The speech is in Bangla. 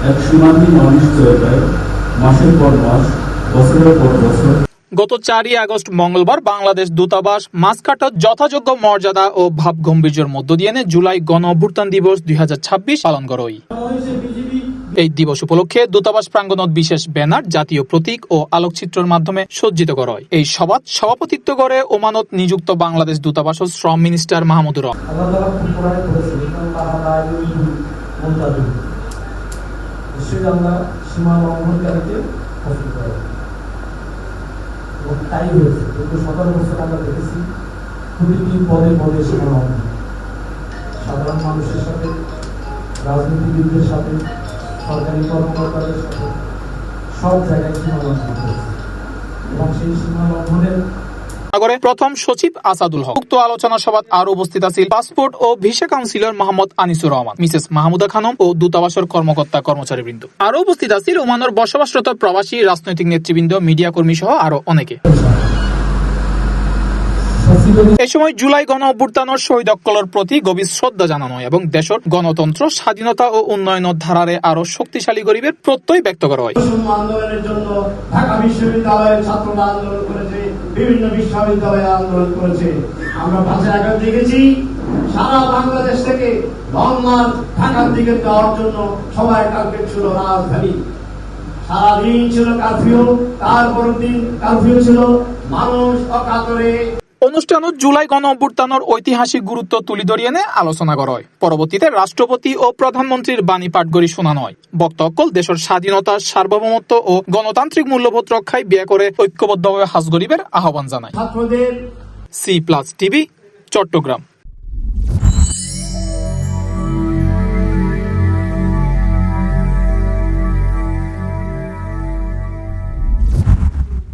এক সীমাহীন অনিশ্চয়তায় মাসের পর মাস, বছরের পর বছর। গত 4 আগস্ট মঙ্গলবার বাংলাদেশ দূতাবাস মাসকাটা যথাযোগ্য মর্যাদা ও ভাবগম্ভীর্যের মধ্য দিয়ে জুলাই গণ অভ্যুত্থান দিবস 2026 পালন করে। এই দিবস উপলক্ষে দূতাবাস প্রাঙ্গণত বিশেষ ব্যানার, জাতীয় প্রতীক ও আলোকচিত্রের মাধ্যমে সজ্জিত করা হয়। এই সভাত সভাপতিত্ব করে ওমানত নিযুক্ত বাংলাদেশ দূতাবাস ও শ্রম মিনিস্টার মাহমুদুর তাই হয়েছে। কিন্তু 17 বছর আমরা দেখেছি প্রতিটি পদে পদে সীমালঙ্ঘন, সাধারণ মানুষের সাথে, রাজনীতিবিদদের সাথে, সরকারি কর্মকর্তাদের সাথে সব জায়গায় সীমালঙ্ঘন হয়েছে এবং সেই সীমালঙ্ঘনের প্রথম সচিব আসাদুল হক। উক্ত আলোচনা সভাত আরো উপস্থিত আছেন পাসপোর্ট ও visa counsellor Mohammad Anisur Rahman, Mrs Mahmuda Khanam ও দূতাবাসের কর্মকর্তা কর্মচারীবৃন্দ। আরো উপস্থিত আছেন ওমানের বসবাসরত প্রবাসী, রাজনৈতিক নেতৃবৃন্দ, মিডিয়া কর্মী সহ আরো অনেকে। এই সময় জুলাই গণ অভ্যুত্থানের শহীদ অক্কলের প্রতি গভীর শ্রদ্ধা জানানো এবং দেশের গণতন্ত্র, স্বাধীনতা ও উন্নয়নের ধারারে আরো শক্তিশালী গরিবের প্রত্যয় ব্যক্ত করা হয়। আন্দোলনের জন্য ঢাকা বিশ্ববিদ্যালয়ের ছাত্ররা আন্দোলন করেছে, বিভিন্ন বিশ্ববিদ্যালয়ে আন্দোলন করেছে। আমরা 5 আগস্ট দেখেছি সারা বাংলাদেশ থেকে লং মার্চ ঢাকার দিকে যাওয়ার জন্য সবাই টার্গেট ছিল রাজধানী। সারাদিন ছিল কারফিউ, তারপরের দিন কারফিউ ছিল, মানুষ অকাতরে। অনুষ্ঠানত জুলাই গণ অভ্যুত্থানের ঐতিহাসিক গুরুত্ব তুলি ধরিয়ে আলোচনা করা হয়। পরবর্তীতে রাষ্ট্রপতি ও প্রধানমন্ত্রীর বাণী পাঠ করে শোনানো হয়। বক্তব্য দেশের স্বাধীনতা, সার্বভৌমত্ব ও গণতান্ত্রিক মূল্যবোধ রক্ষায় ব্যয় করে ঐক্যবদ্ধভাবে হাজ গরিবের আহ্বান জানায়। ছাত্রদের C+ টিভি, চট্টগ্রাম।